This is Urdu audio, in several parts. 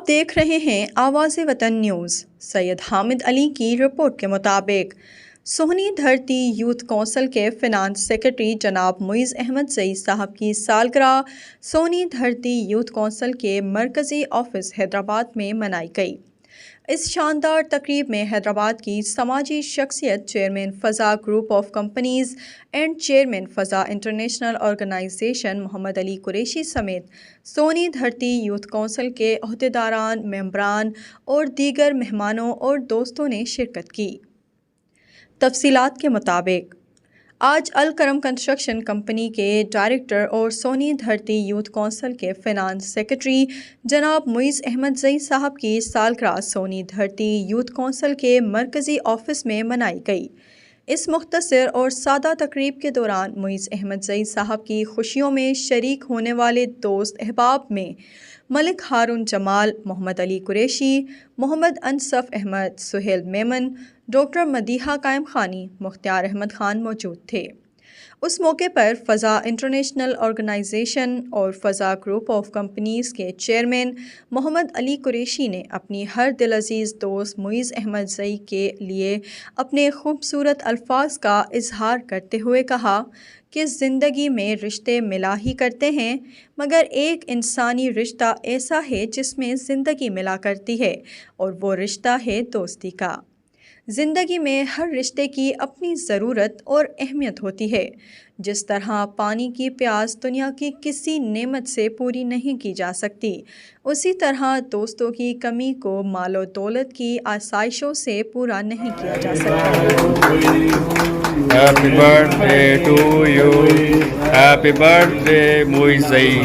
آپ دیکھ رہے ہیں آواز وطن نیوز۔ سید حامد علی کی رپورٹ کے مطابق سونی دھرتی یوتھ کونسل کے فنانس سیکرٹری جناب معیز احمد زئی صاحب کی سالگرہ سونی دھرتی یوتھ کونسل کے مرکزی آفس حیدرآباد میں منائی گئی۔ اس شاندار تقریب میں حیدرآباد کی سماجی شخصیت چیئرمین فضا group of companies and chairman فضا انٹرنیشنل آرگنائزیشن محمد علی قریشی سمیت سونی دھرتی یوتھ کونسل کے عہدیداران، ممبران اور دیگر مہمانوں اور دوستوں نے شرکت کی۔ تفصیلات کے مطابق آج الکرم کنسٹرکشن کمپنی کے ڈائریکٹر اور سونی دھرتی یوتھ کونسل کے فنانس سیکرٹری جناب معیز احمد زئی صاحب کی سالگرہ سونی دھرتی یوتھ کونسل کے مرکزی آفس میں منائی گئی۔ اس مختصر اور سادہ تقریب کے دوران معیز احمد زئی صاحب کی خوشیوں میں شریک ہونے والے دوست احباب میں ملک ہارون جمال، محمد علی قریشی، محمد انصف احمد، سہیل میمن، ڈاکٹر مدیحہ قائم خانی، مختار احمد خان موجود تھے۔ اس موقع پر فضا انٹرنیشنل آرگنائزیشن اور فضا گروپ آف کمپنیز کے چیئرمین محمد علی قریشی نے اپنی ہر دل عزیز دوست معیز احمد زئی کے لیے اپنے خوبصورت الفاظ کا اظہار کرتے ہوئے کہا کہ زندگی میں رشتے ملا ہی کرتے ہیں، مگر ایک انسانی رشتہ ایسا ہے جس میں زندگی ملا کرتی ہے، اور وہ رشتہ ہے دوستی کا۔ زندگی میں ہر رشتے کی اپنی ضرورت اور اہمیت ہوتی ہے۔ جس طرح پانی کی پیاس دنیا کی کسی نعمت سے پوری نہیں کی جا سکتی، اسی طرح دوستوں کی کمی کو مال و دولت کی آسائشوں سے پورا نہیں کیا جا سکتا۔ Happy birthday to you. Happy birthday Muizz Zai.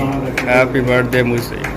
Happy birthday Muizz Zai.